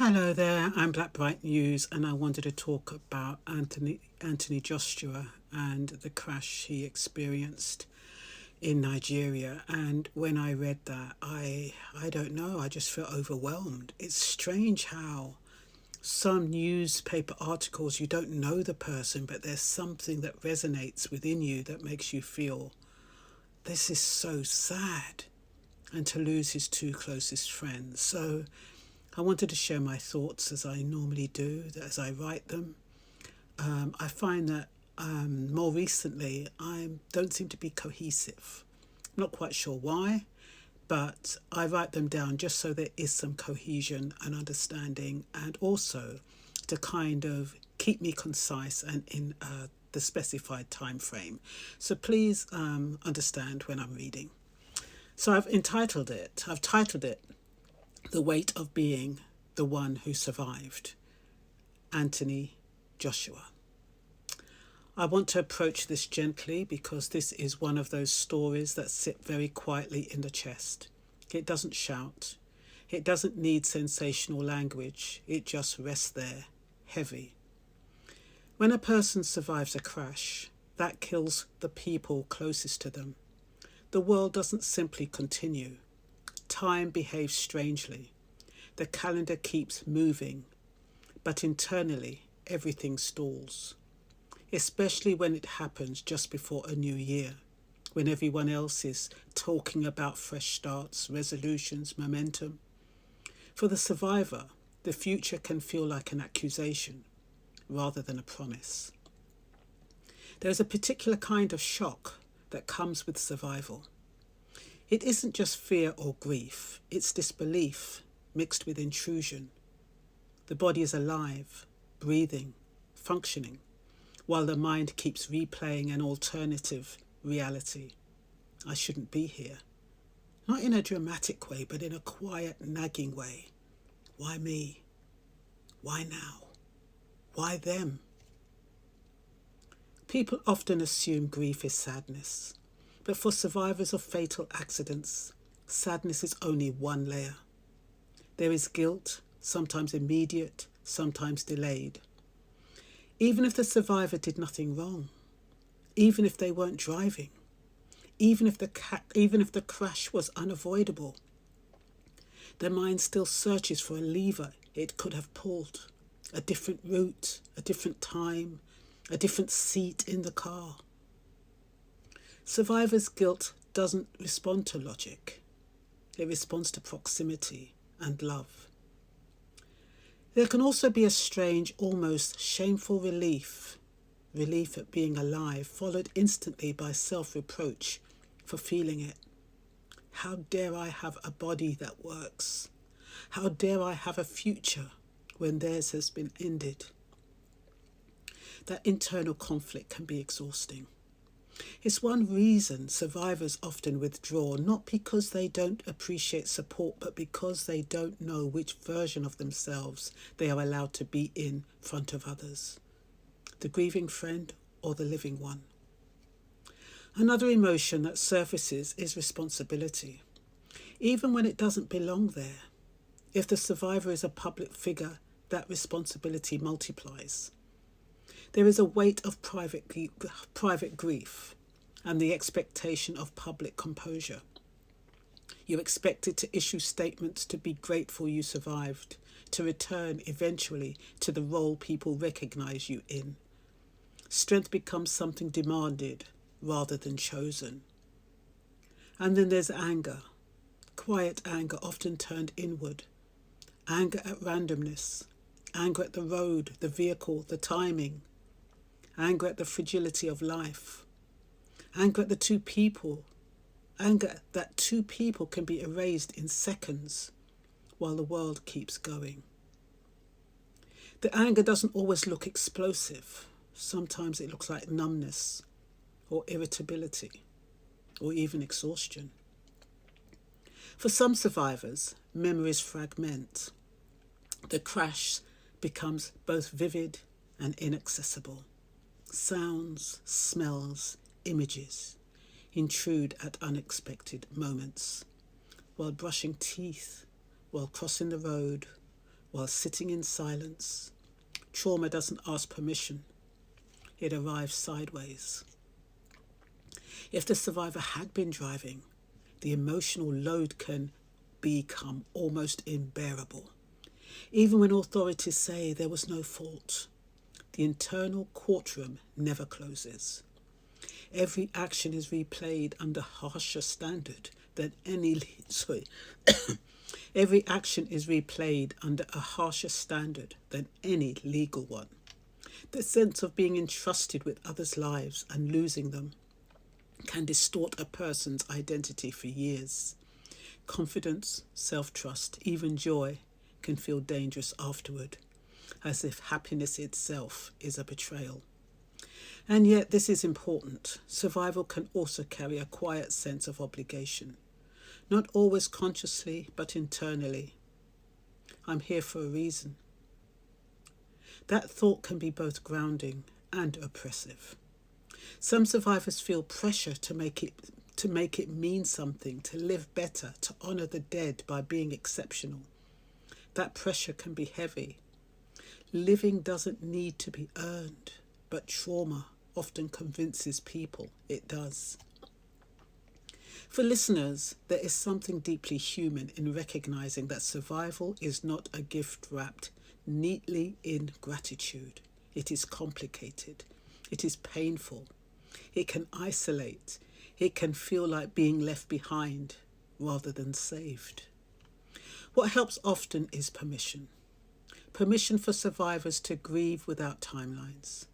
Hello there, I'm Black Bright News, and I wanted to talk about Anthony Joshua and the crash he experienced in Nigeria. And when I read that, I don't know, I just felt overwhelmed. It's strange how some newspaper articles, you don't know the person, but there's something that resonates within you that makes you feel this is so sad, and to lose his two closest friends. So I wanted to share my thoughts as I normally do, as I write them. I find that more recently I don't seem to be cohesive. Not quite sure why, but I write them down just so there is some cohesion and understanding, and also to kind of keep me concise and in the specified time frame. So please understand when I'm reading. So I've titled it The Weight of Being the One Who Survived, Anthony Joshua. I want to approach this gently because this is one of those stories that sit very quietly in the chest. It doesn't shout. It doesn't need sensational language. It just rests there, heavy. When a person survives a crash, that kills the people closest to them. The world doesn't simply continue. Time behaves strangely. The calendar keeps moving, but internally everything stalls, especially when it happens just before a new year, when everyone else is talking about fresh starts, resolutions, momentum. For the survivor, the future can feel like an accusation rather than a promise. There is a particular kind of shock that comes with survival. It isn't just fear or grief, it's disbelief mixed with intrusion. The body is alive, breathing, functioning, while the mind keeps replaying an alternative reality. I shouldn't be here. Not in a dramatic way, but in a quiet, nagging way. Why me? Why now? Why them? People often assume grief is sadness, but for survivors of fatal accidents, sadness is only one layer. There is guilt, sometimes immediate, sometimes delayed. Even if the survivor did nothing wrong, even if they weren't driving, even if the crash was unavoidable, their mind still searches for a lever it could have pulled, a different route, a different time, a different seat in the car. Survivor's guilt doesn't respond to logic. It responds to proximity and love. There can also be a strange, almost shameful relief at being alive, followed instantly by self-reproach for feeling it. How dare I have a body that works? How dare I have a future when theirs has been ended? That internal conflict can be exhausting. It's one reason survivors often withdraw, not because they don't appreciate support, but because they don't know which version of themselves they are allowed to be in front of others, the grieving friend or the living one. Another emotion that surfaces is responsibility, even when it doesn't belong there. If the survivor is a public figure, that responsibility multiplies. There is a weight of private grief and the expectation of public composure. You're expected to issue statements to be grateful you survived, to return eventually to the role people recognize you in. Strength becomes something demanded rather than chosen. And then there's anger, quiet anger often turned inward. Anger at randomness, anger at the road, the vehicle, the timing, anger at the fragility of life, anger at the two people, anger that two people can be erased in seconds while the world keeps going. The anger doesn't always look explosive. Sometimes it looks like numbness or irritability or even exhaustion. For some survivors, memories fragment. The crash becomes both vivid and inaccessible. Sounds, smells, images intrude at unexpected moments. While brushing teeth, while crossing the road, while sitting in silence. Trauma doesn't ask permission. It arrives sideways. If the survivor had been driving, the emotional load can become almost unbearable. Even when authorities say there was no fault, the internal courtroom never closes. Every action is replayed under harsher standard than any Every action is replayed under a harsher standard than any legal one. The sense of being entrusted with others' lives and losing them can distort a person's identity for years. Confidence, self-trust, even joy can feel dangerous afterward, as if happiness itself is a betrayal. And yet this is important. Survival can also carry a quiet sense of obligation, not always consciously, but internally. I'm here for a reason. That thought can be both grounding and oppressive. Some survivors feel pressure to make it mean something, to live better, to honour the dead by being exceptional. That pressure can be heavy. Living doesn't need to be earned, but trauma often convinces people it does. For listeners, there is something deeply human in recognising that survival is not a gift wrapped neatly in gratitude. It is complicated. It is painful. It can isolate. It can feel like being left behind rather than saved. What helps often is permission. Permission for survivors to grieve without timelines.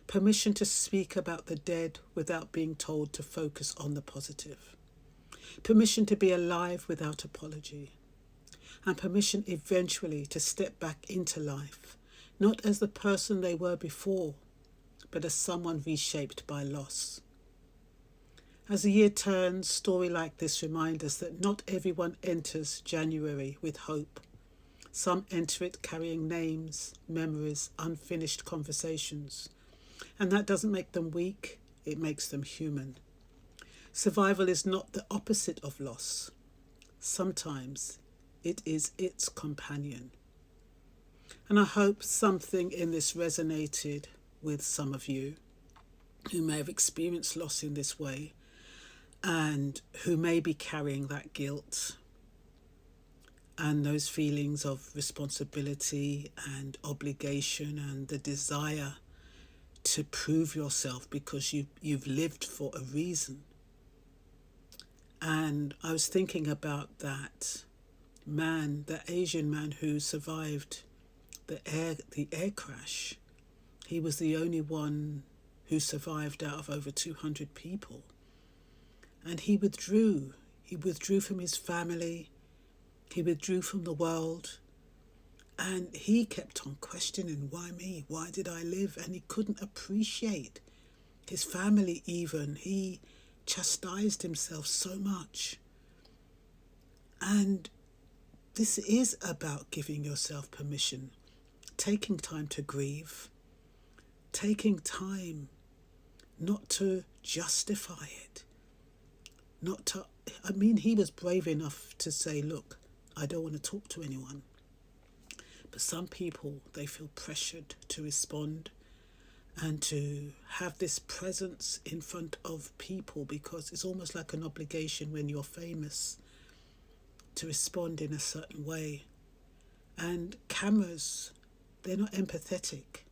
Permission to speak about the dead without being told to focus on the positive. Permission to be alive without apology. And permission eventually to step back into life, not as the person they were before, but as someone reshaped by loss. As the year turns, stories like this remind us that not everyone enters January with hope. Some enter it carrying names, memories, unfinished conversations. And that doesn't make them weak, it makes them human. Survival is not the opposite of loss. Sometimes it is its companion. And I hope something in this resonated with some of you who may have experienced loss in this way and who may be carrying that guilt and those feelings of responsibility and obligation and the desire to prove yourself because you've lived for a reason. And I was thinking about that man, the Asian man who survived the air crash. He was the only one who survived out of over 200 people. And he withdrew. He withdrew from his family. He withdrew from the world. And he kept on questioning, why me? Why did I live? And he couldn't appreciate his family even. He chastised himself so much. And this is about giving yourself permission, taking time to grieve, taking time not to justify it, he was brave enough to say, look, I don't want to talk to anyone. But some people, they feel pressured to respond and to have this presence in front of people because it's almost like an obligation when you're famous to respond in a certain way. And cameras, they're not empathetic.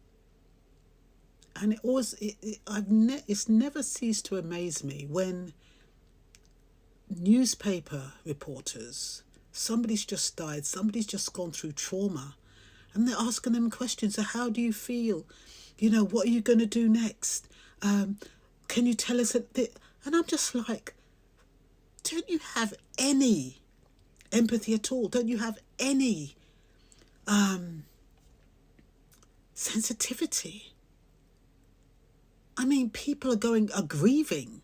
And it's never ceased to amaze me when newspaper reporters, somebody's just died, somebody's just gone through trauma, and they're asking them questions. So how do you feel? What are you going to do next? Can you tell us? And I'm just like, don't you have any empathy at all? Don't you have any sensitivity? I mean, people are grieving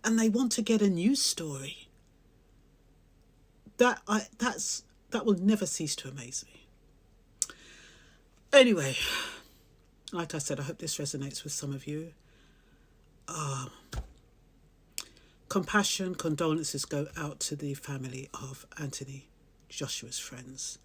and they want to get a news story. That will never cease to amaze me. Anyway, like I said, I hope this resonates with some of you. Compassion, condolences go out to the family of Anthony Joshua's friends.